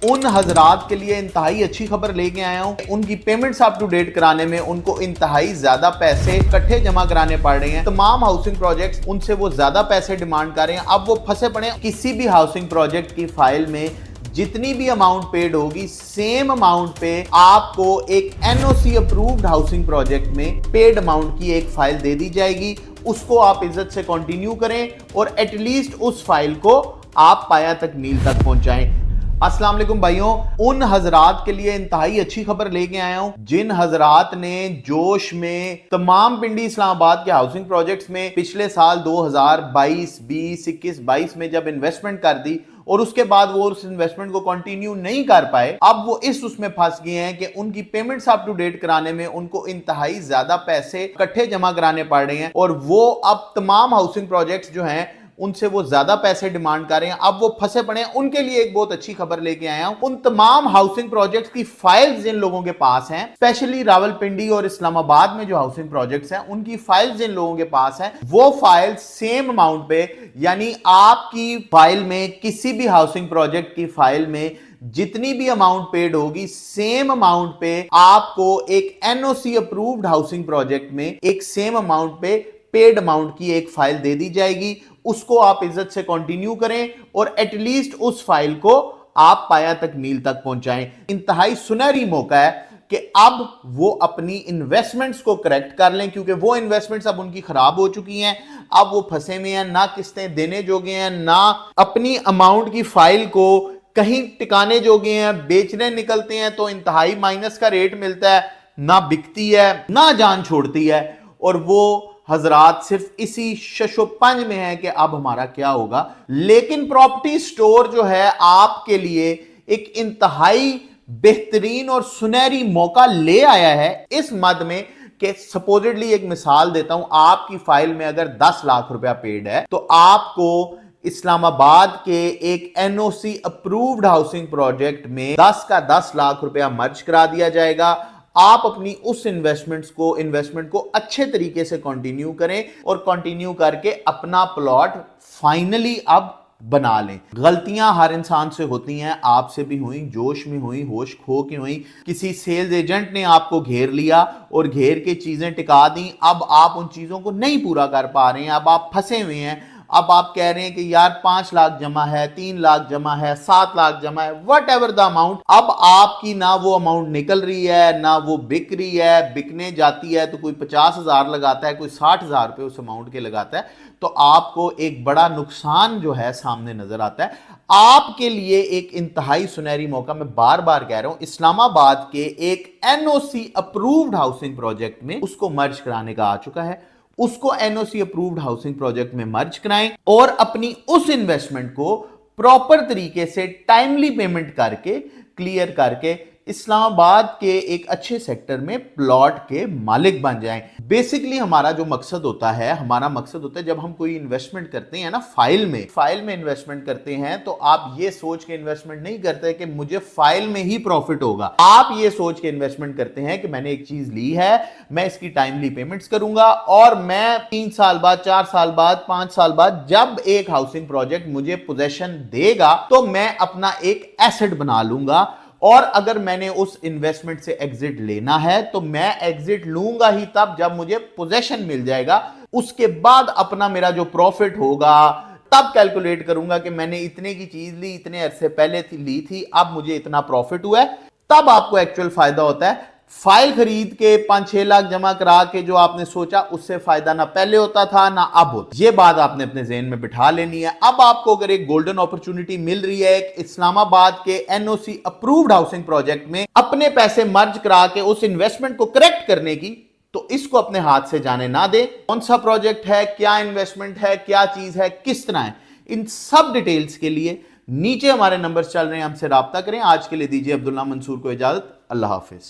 उन हजरात के लिए इंतहाई अच्छी खबर लेके आया हूँ। उनकी पेमेंट्स अप टू डेट कराने में उनको इंतहाई ज्यादा पैसे इकट्ठे जमा कराने पड़ रहे हैं। तमाम हाउसिंग प्रोजेक्ट्स उनसे वो ज्यादा पैसे डिमांड कर रहे हैं। अब वो फंसे पड़े हैं। किसी भी हाउसिंग प्रोजेक्ट की फाइल में जितनी भी अमाउंट पेड होगी सेम अमाउंट पे आपको एक एनओसी अप्रूव्ड हाउसिंग प्रोजेक्ट में पेड अमाउंट की एक फाइल दे दी जाएगी। उसको आप इज्जत से कंटिन्यू करें और एटलीस्ट उस फाइल को आप पाया तकमील तक पहुंचाएं। अस्सलाम वालेकुम भाइयों, उन हजरात के लिए इंतहाई अच्छी खबर लेके आया हूं जिन हजरात ने जोश में तमाम पिंडी इस्लामाबाद के हाउसिंग प्रोजेक्ट्स में पिछले साल 2022, 20, 21, 22 में जब इन्वेस्टमेंट कर दी और उसके बाद वो उस इन्वेस्टमेंट को कंटिन्यू नहीं कर पाए। अब वो उसमें फंस गए हैं कि उनकी पेमेंट्स अप टू डेट कराने में उनको इंतहाई ज्यादा पैसे इकट्ठे जमा कराने पड़ रहे हैं और वो अब तमाम हाउसिंग प्रोजेक्ट्स जो हैं उनसे वो ज्यादा पैसे डिमांड कर रहे हैं। अब वो फंसे पड़े हैं। उनके लिए एक बहुत अच्छी खबर लेके आया हूं। उन तमाम हाउसिंग प्रोजेक्ट्स की फाइल्स जिन लोगों के पास हैं, स्पेशली रावलपिंडी और इस्लामाबाद में जो हाउसिंग प्रोजेक्ट्स हैं, उनकी फाइल्स जिन लोगों के पास हैं, वो फाइल सेम अमाउंट पे, यानी आपकी फाइल में, किसी भी हाउसिंग प्रोजेक्ट की फाइल में जितनी भी अमाउंट पेड होगी सेम अमाउंट पे आपको एक एनओसी अप्रूव्ड हाउसिंग प्रोजेक्ट में एक सेम अमाउंट पे पेड अमाउंट की एक फाइल दे दी जाएगी। उसको आप इज्जत से कंटिन्यू करें और एटलीस्ट उस फाइल को आप पाया तकमील तक पहुंचाएं। इंतहाई सुनहरी मौका है कि अब वो अपनी इन्वेस्टमेंट्स को करेक्ट कर लें, क्योंकि वो इन्वेस्टमेंट्स अब उनकी खराब हो चुकी हैं। अब वो फंसे में हैं, ना किस्तें देने जोगे हैं, ना अपनी अमाउंट की फाइल को कहीं टिकाने जोगे हैं। बेचने निकलते हैं तो इंतहाई माइनस का रेट मिलता है, ना बिकती है, ना जान छोड़ती है। और वो हजरात सिर्फ इसी शशोपंज में है कि अब हमारा क्या होगा। लेकिन प्रॉपर्टी स्टोर जो है आपके लिए एक इंतहाई बेहतरीन और सुनहरी मौका ले आया है इस मद में कि सपोजिटली एक मिसाल देता हूं, आपकी फाइल में अगर 10 लाख रुपया पेड है तो आपको इस्लामाबाद के एक एनओसी अप्रूव्ड हाउसिंग प्रोजेक्ट में 10 का 10 लाख रुपया मर्ज करा दिया जाएगा। आप अपनी उस इन्वेस्टमेंट को अच्छे तरीके से कंटिन्यू करें और कंटिन्यू करके अपना प्लॉट फाइनली अब बना लें। गलतियां हर इंसान से होती हैं, आपसे भी हुई, जोश में हुई, होश खो के हुई। किसी सेल्स एजेंट ने आपको घेर लिया और घेर के चीजें टिका दी। अब आप उन चीजों को नहीं पूरा कर पा रहे हैं, अब आप फंसे हुए हैं। अब आप कह रहे हैं कि यार 5 लाख जमा है, 3 लाख जमा है, 7 लाख जमा है, वट एवर द अमाउंट। अब आपकी ना वो अमाउंट निकल रही है, ना वो बिक रही है। बिकने जाती है तो कोई 50,000 लगाता है, कोई 60,000 रुपए उस अमाउंट के लगाता है, तो आपको एक बड़ा नुकसान जो है सामने नजर आता है। आपके लिए एक इंतहाई सुनहरी मौका, मैं बार बार कह रहा हूं, इस्लामाबाद के एक एनओसी अप्रूव्ड हाउसिंग प्रोजेक्ट में उसको मर्ज कराने का आ चुका है। उसको एनओसी अप्रूव्ड हाउसिंग प्रोजेक्ट में मर्ज कराएं और अपनी उस इन्वेस्टमेंट को प्रॉपर तरीके से टाइमली पेमेंट करके क्लियर करके इस्लामाबाद के एक अच्छे सेक्टर में प्लॉट के मालिक बन जाएं। बेसिकली हमारा जो मकसद होता है, जब हम कोई इन्वेस्टमेंट करते हैं ना, फाइल में इन्वेस्टमेंट करते हैं, तो आप ये सोच के इन्वेस्टमेंट नहीं करते कि मुझे फाइल में ही प्रॉफिट होगा। आप ये सोच के इन्वेस्टमेंट करते हैं कि मैंने एक चीज ली है, मैं इसकी टाइमली पेमेंट्स करूंगा और मैं 3 साल बाद, 4 साल बाद, 5 साल बाद जब एक हाउसिंग प्रोजेक्ट मुझे पोजेशन देगा तो मैं अपना एक एसेट बना लूंगा। और अगर मैंने उस इन्वेस्टमेंट से एग्जिट लेना है तो मैं एग्जिट लूंगा ही तब जब मुझे पोजीशन मिल जाएगा। उसके बाद अपना मेरा जो प्रॉफिट होगा तब कैलकुलेट करूंगा कि मैंने इतने की चीज ली, इतने अरसे पहले ली थी, अब मुझे इतना प्रॉफिट हुआ है, तब आपको एक्चुअल फायदा होता है। फाइल खरीद के 5-6 लाख जमा करा के जो आपने सोचा, उससे फायदा ना पहले होता था ना अब होता। ये बात आपने अपने ज़हन में बिठा लेनी है। अब आपको अगर एक गोल्डन अपॉर्चुनिटी मिल रही है इस्लामाबाद के एनओसी अप्रूव्ड हाउसिंग प्रोजेक्ट में अपने पैसे मर्ज करा के उस इन्वेस्टमेंट को करेक्ट करने की, तो इसको अपने हाथ से जाने ना दे। कौन सा प्रोजेक्ट है, क्या इन्वेस्टमेंट है, क्या चीज है, किस तरह है, इन सब डिटेल्स के लिए नीचे हमारे नंबर्स चल रहे हैं, हमसे राब्ता करें। आज के लिए दीजिए अब्दुल्ला मंसूर को इजाजत। अल्लाह हाफिज।